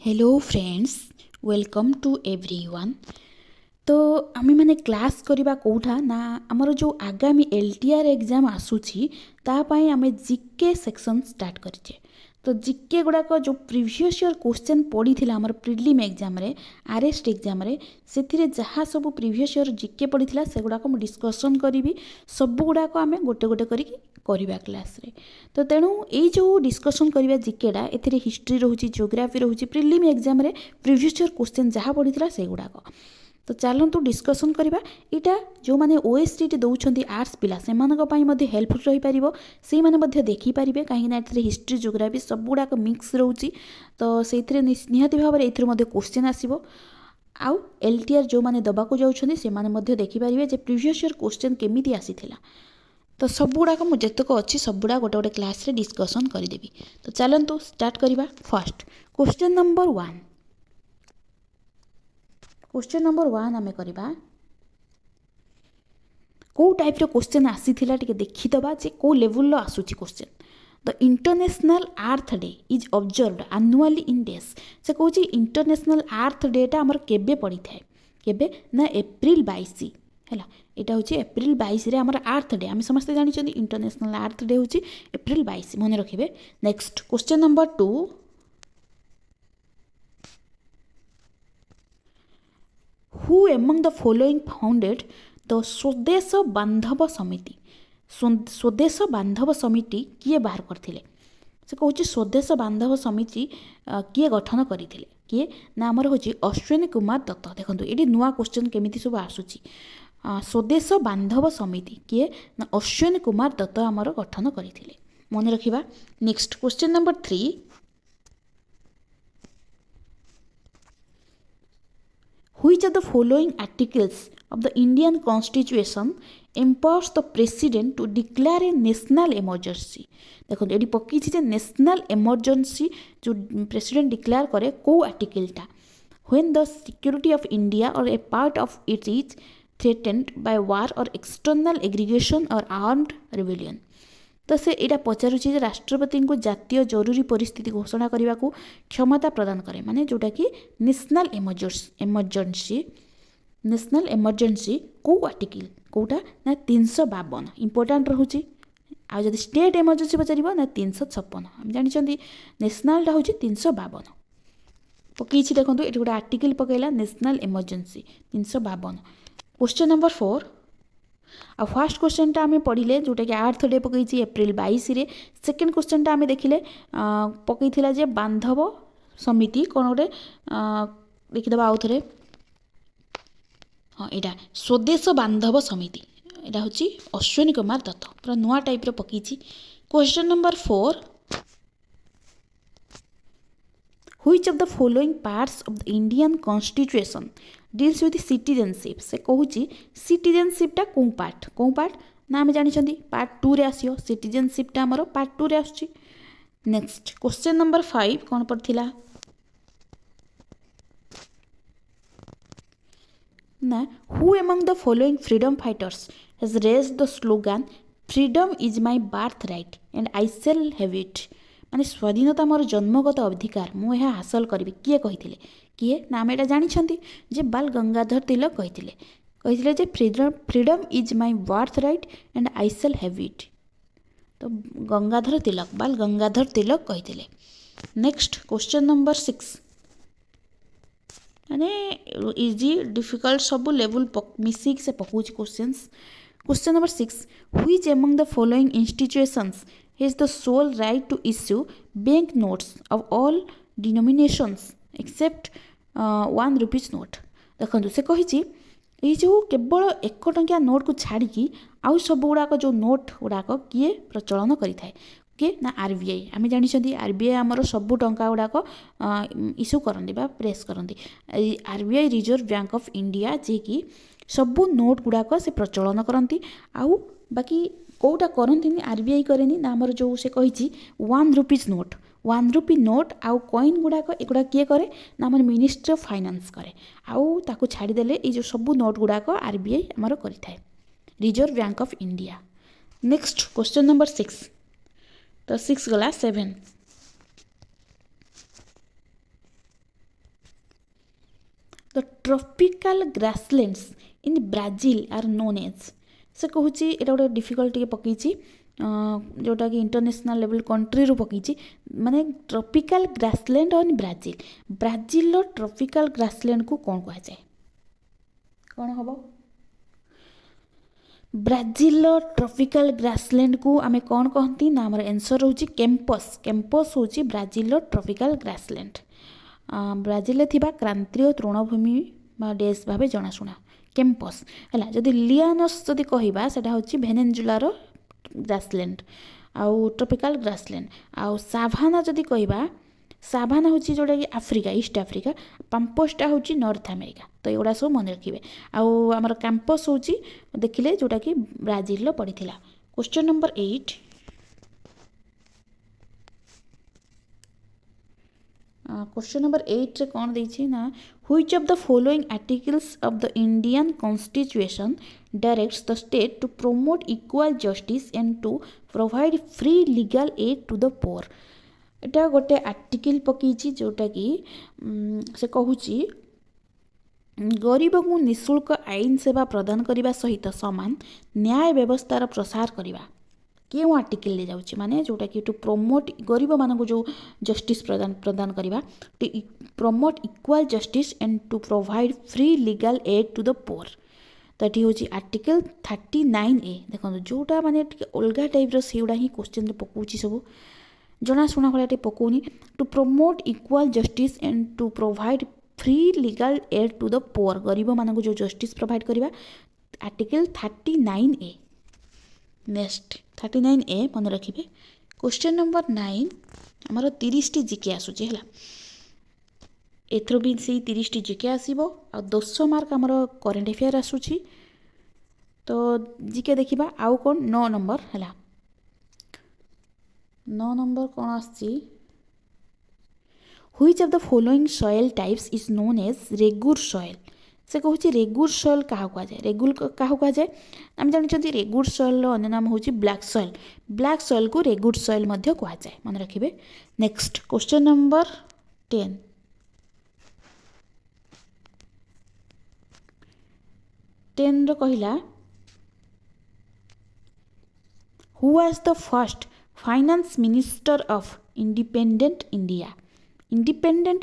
Hello friends welcome to everyone. तो आमे माने क्लास करबा कोठा ना हमर जो आगामी एलटीआर एग्जाम आसुची ता पई आमे जीके सेक्शन स्टार्ट करछे। तो जीके गुडा को जो प्रीवियस ईयर क्वेश्चन पड़ी थिला हमर प्रीलिम एग्जाम रे आरएसटी एग्जाम रे सेथिरे जहा सब प्रीवियस ईयर जीके पड़ी थिला से गुडा को म डिस्कशन करिवि। सब गुडा को आमे गोटे गोटे करी करवा क्लास रे। तो तेणु ये जो डिस्कसन करवा जीकेटा ए हिस्ट्री रोचे जियोग्राफी रोचे प्रिलिम एग्जाम रे प्रीवियस ईयर क्वेश्चन जहाँ पड़ी से गुड़ाक। तो चलतु डिस्कसन करवा यहाँ जो मैंने ओएसटी दौरान आर्ट्स पिला से हेल्पफुल रही पार से मैंने देखिपारे कहीं हिस्ट्री जियोग्राफी सब गुड़ाक मिक्स रोचे। तो से निहाती भाव में ये क्वेश्चन आसो आउ एलटीआर जो मैंने दबाक जाऊँच से देखिपारे प्रीवियस ईयर क्वेश्चन केमी आसी। तो सब गुड़ाक मुझे अच्छी सब गुड़ा गोटे गोटे क्लास रे डिस्कसन करदेवी। तो चलतु स्टार्ट करवा। First question number 1। Question number 1 आमे करबा को टाइप रो क्वेश्चन आसी थिला टिके देखिदबा जे को लेवल लो आसुची question. The international Earth day is observed annually in days. से कहूची इंटरनेशनल अर्थ डे टा हमर केबे पड़ी थाए केबे ना एप्रिल 22 हैला। एटा होची एप्रिल 22 रे हमर अर्थ डे आमे समस्त जानि छथि इंटरनेशनल अर्थ डे होची एप्रिल 22 मने रखिबे। Next question number 2। Who among the following founded the स्वदेश बांधव समिति। स्वदेश बांधव समिति किए बाहर करथिले। से कहूची स्वदेश बांधव समिति किए गठन करथिले किए ना हमर होची अश्विनी कुमार दत्त। देखंतु एडी नुवा क्वेश्चन केमिति सब आसुची। स्वदेश बांधव समिति किए ना अश्विनी कुमार दत्त आमर गठन करथिले मन रखिबा। Next question number 3। Which of the following articles of the Indian Constitution empowers the President to declare a national emergency। देखो ये पकई जे नेशनल इमरजेंसी जो प्रेसिडेंट डिक्लेयर करे को आर्टिकलटा। When the security of India or a part of it is threatened by war or external aggression or armed rebellion। तो से यहाँ पचारुची राष्ट्रपति को जातीय जरूरी परिस्थिति घोषणा करने को क्षमता प्रदान करे माने जोटा कि नेशनल इमरजेंसी को आर्टिकल कोटा ना 352 इंपोर्टाट रोचे। आ जब स्टेट इमरजेंसी पचार ना 356 आम जानी नेशनलटा हूँ 352 पकई देखो ये गोटे आर्टिकल पकईला नेशनल इमरजेंसी 352। Question number 4। आ फर्स्ट क्वेश्चन टा आमे पढ़िले जोटा कि अर्थ डे पकई एप्रिल 22 रे। सेकेंड क्वेश्चन टा आमे देखिले पकई थिला जे बांधव समिति कोन गोटे देखिदबा आउ थरे। हाँ एटा स्वदेश बांधव समिति एटा होची अश्विनी कुमार दत्त पूरा नुआ टाइप रो पकई। Question number 4। Which of the following parts of the Indian Constitution deals with citizenship। से कहूची सिटीजनशिप टा कौ पार्ट ना आमे जानि छथि पार्ट 2 रे आसियो। सिटीजनशिप टा हमरो पार्ट 2 रे आछी। नेक्स्ट क्वेश्चन नंबर 5 कोन पड़थिला ना who among the following freedom fighters has raised the slogan freedom is my birthright and I shall have it। माने स्वाधीनता मोर जन्मगत अधिकार मु यह हासिल करी किए कही किए ना आम यहाँ जानी जे बाल गंगाधर तिलक कही जे freedom is my birthright and I shall have it. तो गंगाधर तिलक बाल गंगाधर तिलक कही। नेक्स्ट क्वेश्चन नंबर 6 माने इजी डिफिकल्ट सब लेवल मिसिक से पकाउछ questions. Question number 6। Which among the following institutions has the sole right to issue bank notes of all denominations except 1 rupees note। देखो से कही ये जो केवल 1 टंकिया नोट को छाड़ी आउ सब गुड़ाक जो नोट गुड़ाक किए प्रचलन करें किए ना आरबीआई। आम जानी आरबीआई आमर सब टंका गुड़ाक इश्यू करती प्रेस करती। RBI Reserve bank of India जे कि सब नोट गुड़ाक से प्रचलन करती आउ बाकी कौटा करती आरबीआई करेनि ना आमर जो से कही 1 रुपीज नोट 1 रुपी नोट आउ कॉइन गुड़ाक एगुड़ा किए करे ना आम मिनिस्ट्री ऑफ फाइनेंस करे आउ ताकू छाड़देले ये जो सब नोट गुड़ाक आरबीआई आमर करें reserve bank of India. Next question number 6। तो 6 गला 7। Tropical grasslands in Brazil are known as से कहूँ ये गोटे डिफिकल्ट पकई जोटा कि इंटरनेशनल लेवल कंट्री रू पकई माने ट्रॉपिकल ग्रासलैंड इन ब्राजिल ब्राजिल ट्रॉपिकल ग्रासलैंड को कौन कह जाए कौन हम ब्राजिल ट्रॉपिकल ग्रासलैंड को आमे कौन कहती ना आमर आंसर होची कैंपस कैंपस होची ब्राजिल ट्रॉपिकल ग्रासलैंड ब्राजिल थिबा क्रांतीय तृणभूमि देश भाव जनाशुना कैंपस है जदि लियानस जदि कहवा सेटा होची भेनेजुलार ग्रासलैंड आउ ट्रॉपिकल ग्रासलैंड आउ साभाना जदि कहवा साभाना होची जोटा कि आफ्रिका ईस्ट आफ्रिका पाम्पोसटा होची नॉर्थ अमेरिका तो एगुड़ा सब मन रखिए आउ आमर कैंपस होची देखिले जोटा कि ब्राजिल पड़ीथिला क्वेश्चन नंबर 8 क्वेश्चन नंबर 8 रे कौन देछि ना which of the following articles of the Indian constitution directs the state to promote equal justice and to provide free legal aid to the poor एटा गोटे आर्टिकल पकईची जोटा कि से कहूची गरीब को निःशुल्क आईन सेवा प्रदान करने सहित सामान न्याय व्यवस्थार प्रसार करने क्यों आर्टिकल ले जाऊँगी माने जोटा कि टू प्रमोट गरीब मान को जो जस्टिस प्रदान करवा to promote equal justice and to provide free legal aid to the poor तो ये हूँ आर्टिकल 39A देखो जोटा माने अलग टाइप सेगुड़ा ही क्वेश्चन पकाउची सब जनाशुना भाया पकाउनी to promote equal justice and to provide free legal aid to the poor गरीब मान को जो जस्टिस प्रोवाइड करवा आर्टिकल 39A नेक्स्ट 39A मन रखिए क्वेश्चन नंबर 9 आमर 30 टी जीके आसूची है एथर भी से 30 टी जीके आसीबो आ 200 मार्क आमर करेंट अफेयर आसूची तो जीके देखिबा आउ कोन 9 नंबर है 9 नंबर कौन आसी which of the following soil types is known as regur soil से कहूँ रेगुर सॉइल क्या कहुए रेगुर क्या कहुए आम जानते रेगुर सॉइल अन्य नाम हूँ ब्लैक सॉइल को रेगुर सॉइल कहुए मन रखिए नेक्स्ट क्वेश्चन नंबर 10 रो कहला who was the first finance minister of independent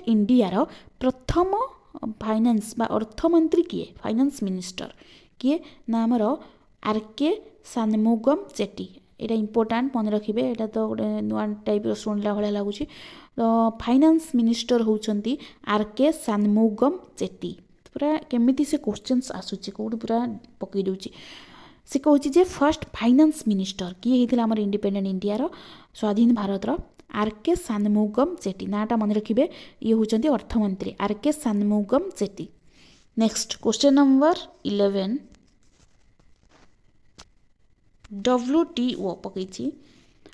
India रो प्रथम फाइनेंस बा अर्थमंत्री किए फाइनेंस मिनिस्टर किए ना आमर आर.के. शानमुगम चेट्टी यहाँ इंपोर्टाट मन रखिए यहाँ तो गोटे नुआ टाइप शुणला भाया लगुच तो फाइनेंस मिनिस्टर होउछंती आर.के. शानमुगम चेट्टी पूरा केमिति से क्वेश्चंस आसूची कौट पूरा पकई दूची से कहूँ जे फर्स्ट फाइनेंस मिनिस्टर किए होता आमर इंडिपेंडेंट इंडिया रो स्वाधीन भारत रो आर.के. शानमुगम चेट्टी नाटा मन रखिए ये होती अर्थमंत्री R K. Shanmukham Chetty next question number 11 WTO पकई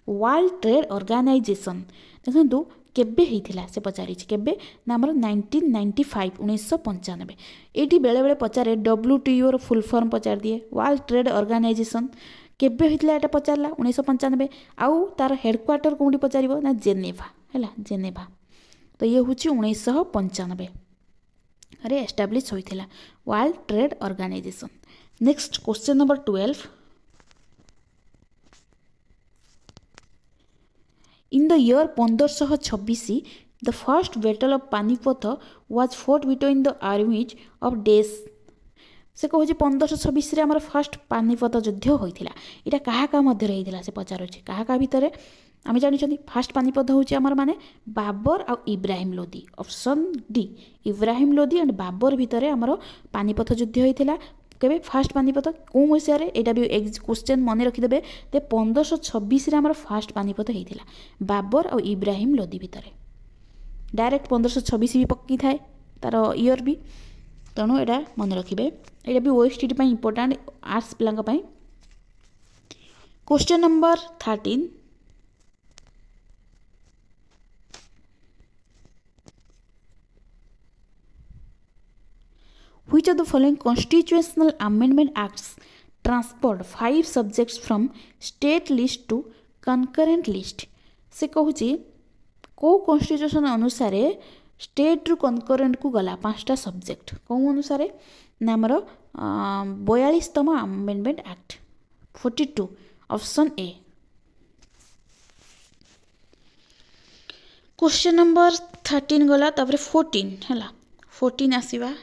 वर्ल्ड ट्रेड ऑर्गेनाइजेशन देखो केबे होता से पचारि केबे ना आमर 1995 1995 ये बेले बेले पचारे WTO रो फुल फॉर्म पचार दिए वर्ल्ड ट्रेड ऑर्गेनाइजेशन केबे होता है पचारा 1995 आउ तार हेडक्वार्टर कौटी पचार ना जेनेवा है जेनेवा तो ये हूँ 1995 अरे एस्टाब्लीश होता World Trade Organization next question number 12 in the year 1526 the first battle of Panipat was fought between the armies of डेस से कहूँ 1526 आमर फर्स्ट पानीपत युद्ध होता यहाँ क्या मध्य होता से पचारुचे क्या भितर आम जानी फास्ट पानीपत हूँ आमर माने बाबर आ Ibrahim Lodi option D Ibrahim Lodi and Babur भितर आमर पानीपत युद्ध होता केबे फास्ट पानीपत कौ मसीह यहाँ भी क्वेश्चन मन रखिदे 1526 आमर फास्ट पानीपत होता बाबर आ इब्राहिम लोदी भितर डायरेक्ट 1526 भी पकई थाए तार ईयर भी तेणु यहाँ मन रखिए यहाँ भी OSTT इंपोर्टाट आर्ट्स पिलांपाई question number 13 Which of the following constitutional amendment acts transferred 5 subjects from state list to concurrent list से कहूँ को कॉन्स्टिट्यूशन अनुसार स्टेट रु कनकरेन्ट को गला 5टा सब्जेक्ट कौन अनुसार ना आमर 42तम amendment act 42 option A. Question number 13 गला तापर 14 हैला 14 आसीबा।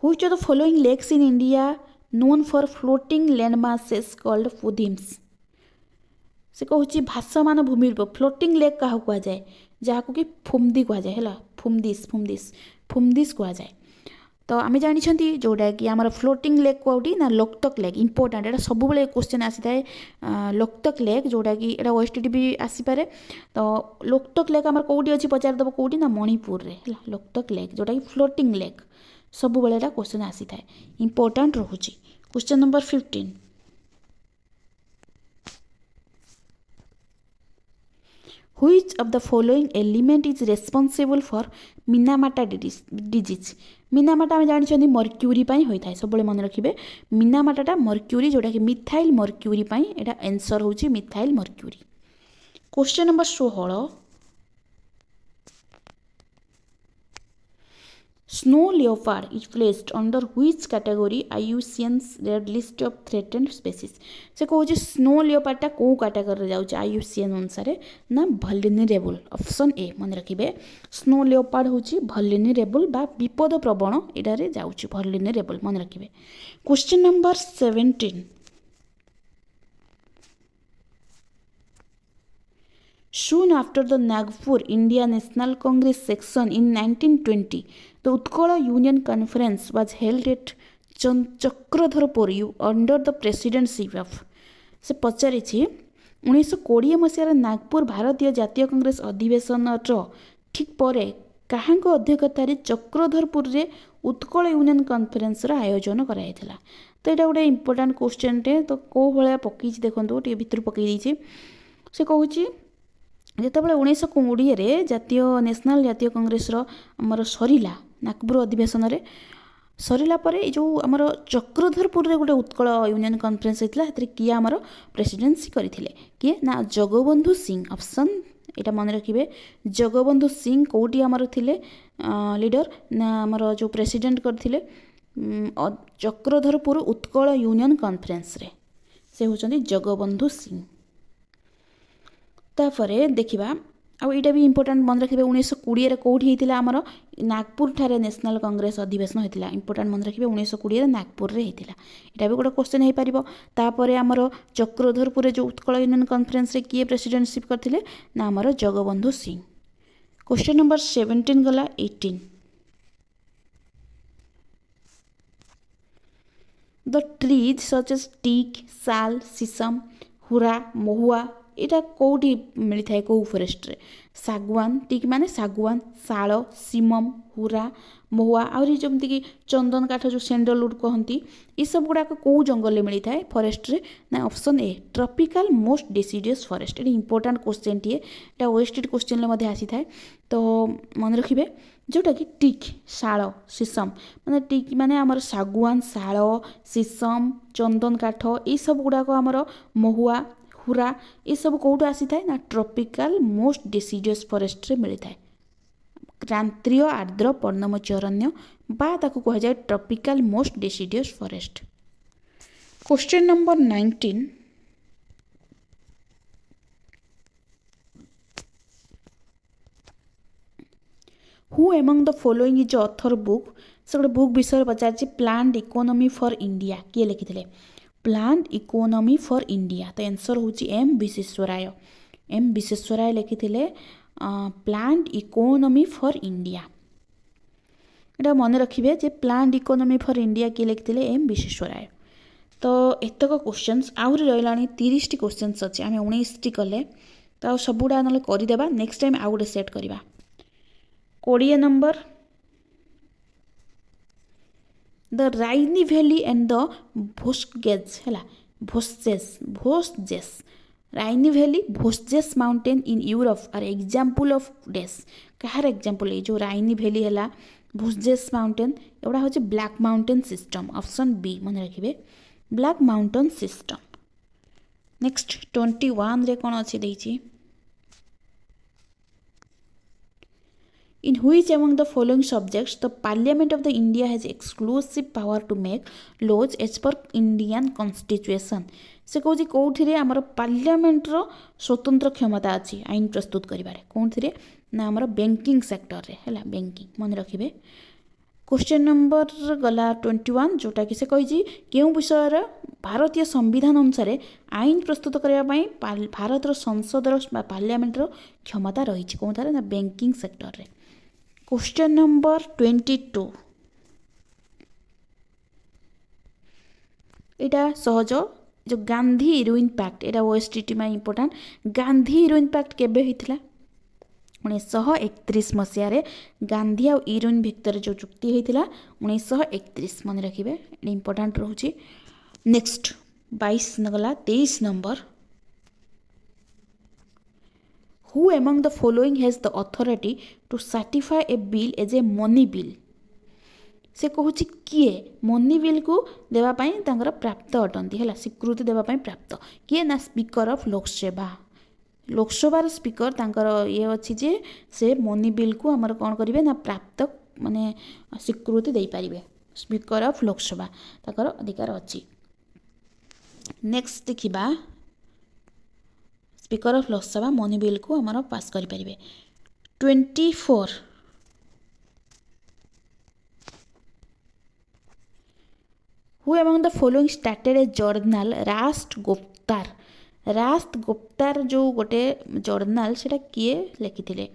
Which of the following lakes in India known for floating land masses called fudhims? से कहूँ भासमान भूमि फ्लोटिंग लेक क्या कहुए जहाँ कि फुमदी कहुए है फुमदिस फुमदिस फुमदिस कहुए। तो आम जानते जोटा कि आम फ्लोटिंग लेक कौटी ना लोकतक लेक इंपोर्टाट एटा सब क्वेश्चन आसी थाए लोकतक लेक जोटा कि एटा ओएसटीटी भी आसीपे। तो लोकतक लेक आम कौटी अच्छी पचारदेव कौटी ना मणिपुर रे लोकतक लेक जोटा कि फ्लोटिंग लेक सब बेले क्वेश्चन आसी थाए इंपोर्टाट रोचे। Question number 15 Which of the following element is responsible for Minamata disease? Minamata आम जानते मर्क्यूरी होता है सब मन रखिए मिनामाटा मर्क्यूरी जोटा कि मिथाइल मर्क्यूरी एटा आंसर होची methyl mercury. Question number 16 Snow leopard is placed under which category IUCN's red list of threatened species? से कहूँ स्नो लियोपार्डटा कौ कैटेगरी जाऊँ IUCN अनुसार ना भल्नेरेबल ऑप्शन ए मन रखिए स्नो लियोपार्ड होची भल्नेरेबल बा विपद प्रवण एटारे जाऊँ भल्नेरेबल मन रखिए। Question number 17 Soon after the Nagpur India National Congress section in 1920, the Utkala Union Conference was held at Chakradharpur under the presidency of से पचारि 1920 मसीहार नागपुर भारतीय जातीय कांग्रेस अधिवेशन ठीक पर काहांक अध्यक्षतार चक्रधरपुर रे उत्कल यूनियन कॉन्फ्रेंस आयोजन कराइला। तो यहाँ गोटे इंपोर्टाट क्वेश्चन टे तो कौ भाया पकई देखो टे भितर पकई से कहूँ जितेबाला 1920 जातीय नेशनल जातीय कांग्रेस आमर सरला नागपुर अधिवेशन में सरला जो आमर चक्रधरपुर रे गोटे उत्कल यूनियन कॉन्फ्रेंस होता है किए आमर प्रेसिडेंसी करथिले किए ना जगबंधु सिंह ऑप्शन एटा मन रखिए जगबंधु सिंह कौटी आमर थिले लीडर ना आमर जो प्रेसिडेंट करथिले चक्रधरपुर उत्कल यूनियन कॉन्फ्रेंस रे से होचंदी जगबंधु सिंह। तापर देखा आउ यहाँ भी इंपोर्टाट मन रखिए 1920 कौटी होता आमर नागपुर ठारे नेशनल कांग्रेस अधिवेशन होता इंपोर्टाट मन रखिए 1920 नागपुर रे होता यहाँ भी गोटे क्वेश्चन हो पार। तापर आमर चक्रधरपुर जो उत्कल यूनियन कॉन्फ्रेंस रे किए प्रेसिडेंटशिप करथिले ना आमर जगबंधु सिंह। क्वेश्चन नंबर 17 गला 18 the trees such as teak sal sheesham हुरा महुआ यहाँ कौटी मिलता है कौ फरेस्ट रे सागवान टीक माने सागवान शाल सीमम हुरा महुआ आहरी जमती कि चंदन काठ जो सैंडलवुड कहती ये सब गुड़ाक कौ जंगल में मिलता है फरेस्ट रे ना option A tropical most deciduous forest. ये इंपोर्टाट क्वेश्चन टीए यहाँ ओएसटी क्वेश्चन आसी थाए तो मन रखिए जोटा कि टीक शाल सीसम माने टीक माने आमर सागवान शाल सीसम चंदन काठ ये सब गुड़ाक आमर महुआ हुरा ये सब कौटू आसी थाए ना ट्रॉपिकल मोस्ट डिसीडियस फॉरेस्ट रे मिलता है क्रांतीय आर्द्र पर्णमोची अरण्य बा ताकू कह जाए tropical most deciduous forest. Question number 19 who among the following is author book से गोटे बुक विषय पचार प्लान्ड इकोनॉमी फॉर इंडिया किए लिखिथिले प्लान्ड इकोनॉमी फॉर इंडिया तो आंसर होची एम विश्वेश्वराय लिखिथिले प्लान्ड इकोनॉमी फॉर इंडिया। एटा मन रखिए जे प्लान्ड इकोनॉमी फॉर इंडिया किए लिखिथिले एम विश्वेश्वराय। तो एतक क्वेश्चंस आहरी रहिलानी 30 क्वेश्चंस अच्छे आम 19 कले तो सबुड़ा ना करदेबा नेक्स्ट टाइम आउ गोटे सेट करवा 20 number the Rhine valley and the भोस्गेज है Vosges Rhine valley Vosges mountain in Europe are example of डेस कहार एग्जाम्पल ये जो राइनी वैली है भोस्जेस माउंटेन एवढा हूँ block mountain system option B मन रखिए ब्लैक माउंटेन सिस्टम। नेक्स्ट 21 रे कौन अच्छी देइछि In which among the following subjects the Parliament of the India has exclusive power to make laws as per Indian Constitution? से कौन कौन आमर पार्लियामेंट रो स्वतंत्र क्षमता अच्छी आईन प्रस्तुत करिबारे कौन ना आमर बैंकिंग सेक्टर रे हैला बैंकिंग मन रखिबे क्वेश्चन नंबर गला 21 जोटा कि से कही केउं विषय भारतीय संविधान अनुसार आईन प्रस्तुत करने भारत संसद पार्लियामेंट रो क्षमता रही कौन थारे ना बैंकिंग सेक्टर रे क्वेश्चन नंबर 22 इटा सहज जो गांधी इरोइन पैक्ट एटा ओएसटीटी में इंपोर्टेंट गांधी इरोइन पैक्ट केबे होइथिला 1931 मसीह गांधी आ इरोइन भितर जो चुक्ति होइथिला 1931 मन रखिबे इंपोर्टेंट रहउची नेक्स्ट 22 नगला 23 number Who among the following has the authority to certify a bill as a money bill? से कहूँ किए मनी बिल को देवाई प्राप्त अटंती है स्वीकृति देवाई प्राप्त किए ना स्पीकर ऑफ लोकसभा लोकसभार स्पीकर तांकर ये अच्छी जे से मनी बिल को आमर कौन करेंगे ना प्राप्त माने स्वीकृति दे पारे स्पीकर ऑफ लोकसभा ताकर अधिकार अच्छी नेक्स्ट देखिबा speaker of Lok Sabha money bill को आमर पास करि परिबे 24 Who among the following started a journal Rust Guptar जो गोटे जर्नाल सेटा किए लिखिथिले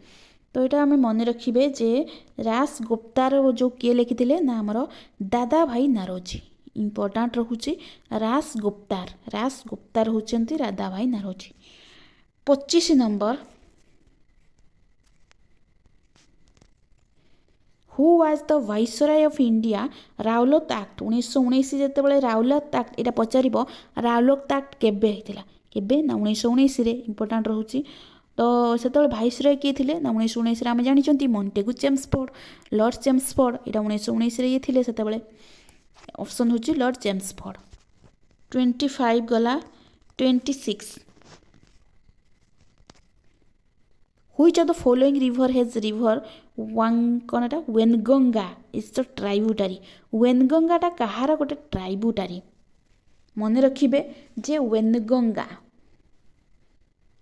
तो यहाँ आम मन रखिए जे रास गुप्तार जो किए लिखिथिले ना आमर दादा भाई नारोजी इंपोर्टेंट रहुची रास गुप्तार होचंती Dadabhai Naoroji 25 number who was the viceroy of India Rowlatt Act 1919 जितेबाला रावलत एक्ट यहाँ पचार रावलत एक्ट केबे होइतिला केबे ना 1919 रे इंपोर्टेंट रहउची तो सेतबेले वाइसराय किए थिले ना 1919 रे आमे जानिचंती मॉन्टेगु चेम्सफोर्ड लॉर्ड चेम्सफोर्ड एटा 1919 रे ये थिले सेतबेले ऑप्शन होची लॉर्ड चेम्सफोर्ड 25 गला 26 Which of the following river has river Wengonga is the tributary Wengonga टा कहार गोटे ट्राइब्यूटारी मन रखिबे जे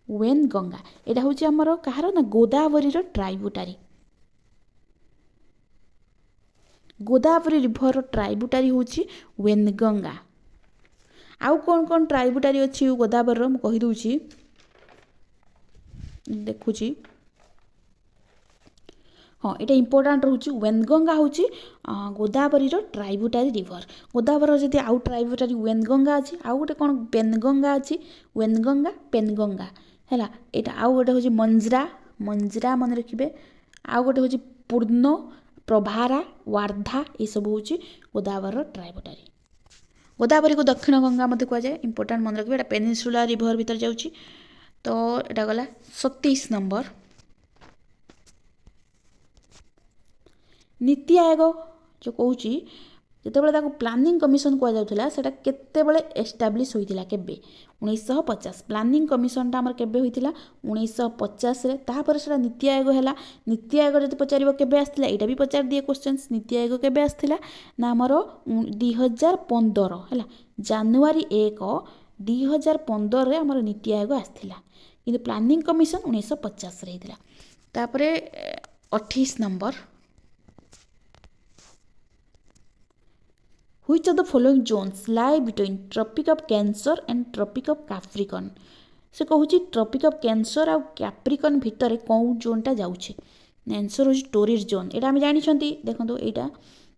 वेनगंगा एटा होची हमर कहार ना गोदावरी रो ट्राइब्यूटारी गोदावरी रिवर ट्राइब्यूटारी होची वेनगंगा आउ कौन ट्राइब्यूटारी अच्छी गोदावरी रो कहि दूची देखुची हाँ यहाँ इंपोर्टेंट रोचे वेनगंगा हूँ गोदावरी ट्राइब्यूटारी रिवर गोदावरी जदि आउ ट्राइब्यूटारी वेनगंगा अच्छी आउ गोटे कौन पेनगंगा अच्छी वेनगंगा पेनगंगा है यहाँ आउ गोटे हूँ मंजरा मन रखिए आउ गोटे हूँ पूर्ण प्रभारा वार्धा ये सब हूँ गोदावरी ट्राइब्यूटारी गोदावरी को दक्षिण गंगा मत कहुए इंपोर्टेंट मन रखिए पेनिनसुला रिवर भीतर जाऊँगी तो यहाँ गला 27 नंबर नीति आयोग जो कहूँ जितेबाला प्लानिंग कमिशन कहला सेटा केतेबेले एस्टाब्लिश होइतिला केबे 1950 प्लानिंग कमिशनटा हमर केबे होइतिला 1950 रे तापर सेटा नीति आयोग हैला नीति आयोग जदि पचारिबो केबे आस्तिला एटा भी पचार दिए क्वेश्चंस नीति आयोग केबे आस्तिला ना हमर 2015 हैला जनवरी 1 2015 रे हमर नीति आयोग आस्तिला किंतु प्लानिंग कमिशन 1950 रे हितिला तापरे 28 number Which of the following zones lie between Tropic of Cancer and Tropic of Capricorn? से कहूँ ट्रॉपिक ऑफ कैंसर आ कैप्रिकन भितर कौन जोनटा जाऊँचे आंसर हूँ टोरिड जोन यहाँ आम जानी देखो यहाँ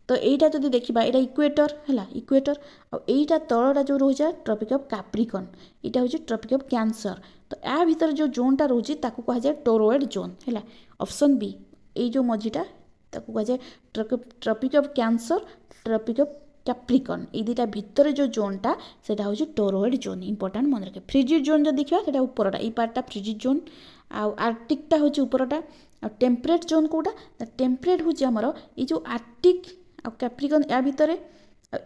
तो यहाँ जब देखा यहाँ इक्वेटर है इक्वेटर आईटा तलटा जो रोचे ट्रॉपिक ऑफ कैप्रिकन यहाँ हूँ ट्रॉपिक ऑफ कैंसर तो या भीतर जो जोनटा रोचे कह जाए टोरोइड जोन है ऑप्शन बी ये जो मझीटा कह जाए tropic of cancer tropic of Capricorn ये दुटा भितर जो जोनटा से हूँ टोरोइड जोन इंपोर्टेंट मन रखे फ्रिजिड जोन जो देखा से उपरटा ये पार्टा फ्रिजिड जोन आर्टिकटा हूँ उपरटा आ टेम्परेट जोन कौटा टेम्परेट हूँ आमर ये जो आर्टिक आ कैप्रिकन या भितर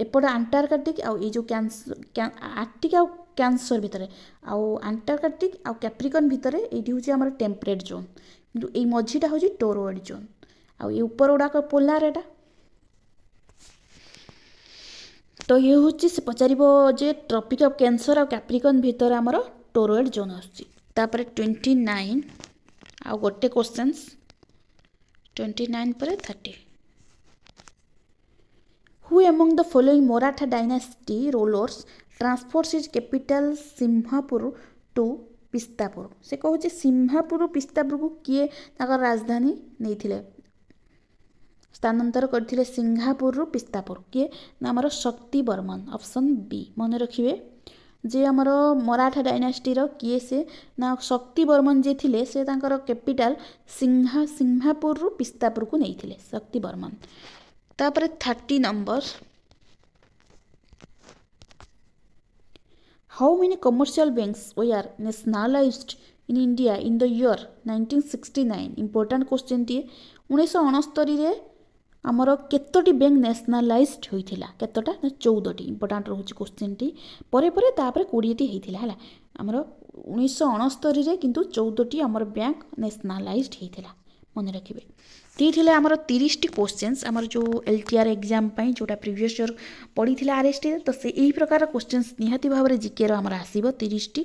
एपटे आंटार्कटिक आ ये जो आर्टिक आ कैंसर भितर आउ अंटार्कटिक आउ कैप्रिकॉन भितर ये हूँ आम टेम्परेट जोन किंतु ये मझीटा हूँ टोरोइड जोन आउ ये ऊपर गुड़ाक पोलार एटा तो ये हूँ से पचार जे ट्रॉपिक ऑफ कैंसर और कैप्रिकॉन भितर आमर टोरोइड जोन आसपर 29 आउ गोटे क्वेश्चंस 29 पर 30 who among the following Maratha dynasty rulers transfers his capital Sinhapur to Pishtapur से कहूँ सिंहापुर पिस्तापुर को किए राजधानी नहीं स्थानांतर करथिले सिंगापुर पिस्तापुर किए ना आमर शक्ति बर्मन ऑप्शन बी मन रखिए जे आमर मराठा डायनेस्टीर किए से ना शक्ति बर्मन जे थिले से तांकर कैपिटल सिंहापुर पिस्तापुर को नहीं शक्ति बर्मन तापर 30 number how many commercial banks were nationalised in India in the year 1969 important question T 1969 आमर केतोटी बैंक नेशनलाइज्ड होइथिला केतोटा 14टी इंपोर्टेंट रोचे क्वेश्चन टी परे परे तापर 20टी होइथिला हला आमर 1969 रे किंतु 14टी आमर बैंक नेशनलाइज्ड होइथिला मन रखिबे ती थिले आमर 30टी क्वेश्चंस आमर जो एलटीआर एग्जाम पई जोटा प्रीवियस ईयर पढ़ीथिला आरएसटी तो से एही प्रकार क्वेश्चंस निहाती भाबरे जीके रो आमर आसीबो 30टी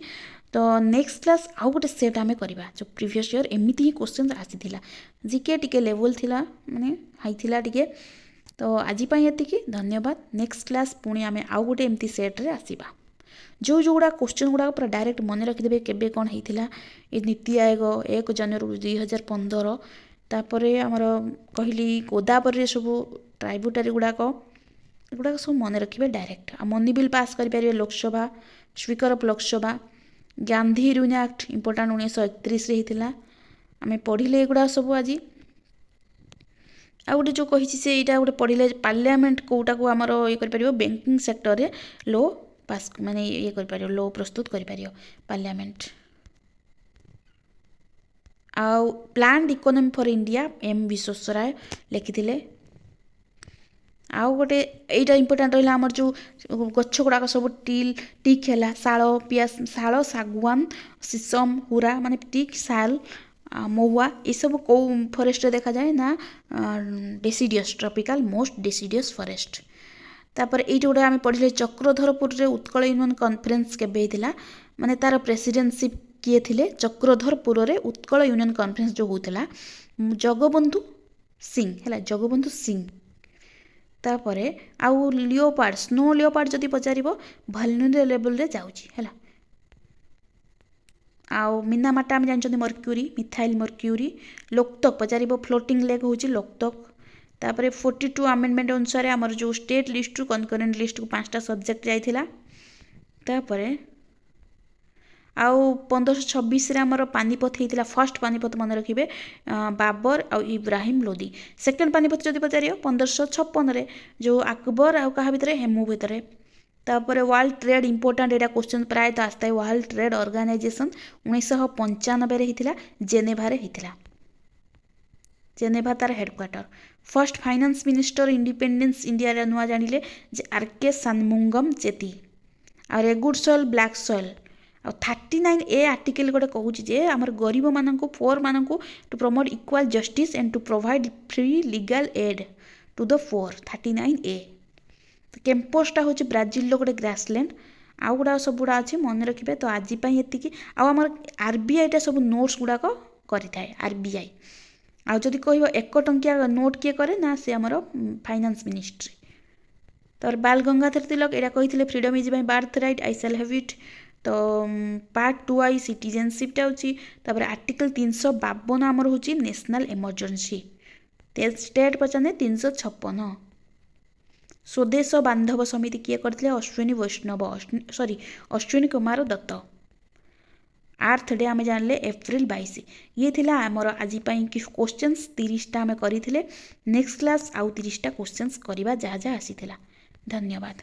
तो नेक्स्ट क्लास आउ गोटे सेट आम करवा जो प्रीवियस ईयर एमती ही क्वेश्चन आसीथिला जीके टिके लेवल थिला माने हाई थिला टिके तो आज ये धन्यवाद नेक्स्ट क्लास पुणी आम आउ गोटे एमती सेट्रे आसवा जो जो गुड़ा क्वेश्चन गुड़ा पूरा डायरेक्ट मन रखिदेवे केबे कौन होता ये नीति आयोग 1 जनवरी 2015 तापर आमर कहली गोदावरी सब ट्राइब्यूटारी गुड़ाक एगुड़ा सब मन रखिए डायरेक्ट आ मनी बिल पास करें Lok Sabha speaker of Lok Sabha Gandhi union act important 1931 होता आम पढ़ले एगुड़ा सब आज आ गोटे जो कही से यहाँ गोटे पढ़ले पार्लियामेंट कौटा को आमर ये कर बैंकिंग सेक्टर रे लो पास माने ये कर लो प्रस्तुत कर पार्लियामेंट आउ planned economy for India M Visvesvaraya लिखिथिले आउ गोटे यहाँ इंपोर्टाट रहा आमर जो गछ गुड़ाक सब टिक है शाल पियास शाल शागुआन शीशम हुरा माने टिक शाल महुआ ये सब कौ फॉरेस्ट देखा जाए ना deciduous tropical most deciduous forest तापर ये जोड़ा आम पढ़ले चक्रधरपुर रे उत्कल यूनियन कॉन्फ्रेंस केबे होइतिला माने तार प्रेसिडेंटशिप किए थिले चक्रधरपुर रे उत्कल यूनियन कॉन्फ्रेंस जो होता जगबंधु सिंह है जगबंधु सिंह तापरे आउ लियोपार्ड स्नो लियोपार्ड जदि पचारिबो भालनुरे लेवल रे जाउची हैला आउ मिनामाटा आम जानछन्ती मर्क्यूरी मिथाइल मर्क्यूरी लोकतक पचारिबो फ्लोटिंग लेग होची लोकतक तापरे 42 अमेंडमेंट अनुसार आमर जो स्टेट लिस्ट रु कनकरेंट लिस्ट को 5टा सब्जेक्ट जाइथिला तापरे आउ 1526 रे आमर पानीपत होइतिला फर्स्ट पानीपत मन रखिबे बाबर आउ इब्राहिम लोदी सेकंड पानीपत जदि पचारियो 1556 रे जो अकबर आउ कहा भितरे हेमू भितरे तापर वर्ल्ड ट्रेड इंपोर्टेंट एटा क्वेश्चन प्राय तो आस्ता है वर्ल्ड ट्रेड ऑर्गेनाइजेशन 1995 रे हितिला जेनेभा रे हितिला जेनेभा तार headquarter first finance minister independence India रे नुआ जानिले जे आरके सनमुंगम चेती और a good soil black soil आ 39A आर्टिकल गोटे कहूँ जे आमर गरीब मानक पुअर मानक to promote equal justice and to provide free legal aid to the poor 39A कैंपसटा हूँ ब्राजिल गोटे ग्रासलैंड आउ गुड़ा सब गुड़ा अच्छे मन रखिए तो आज ये आमर आरबीआईटा सब नोट्स गुड़ाक करें आरबीआई आउ जदि कह 1 टंकिया नोट किए करे ना से आमर फाइनेंस मिनिस्ट्री तर बाल गंगाधर तिलक यहाँ कही freedom is my birth right I shall have it तो पार्ट 2 आई सिटीजनशिपटा होची आर्टिकल 352 आमर हूँ नेशनल इमरजेंसी स्टेट पचाने 356 स्वदेश बांधव समिति किए करते अश्विनी वैष्णव अश्विनी कुमार दत्त आर्थ डे आम जानले एप्रिल 22 ये थिला आमर आज क्वेश्चंस 30टा आम करथिले नेक्स्ट क्लास आउ 30टा क्वेश्चंस करवा जहाँ जहाँ आसीथिला धन्यवाद।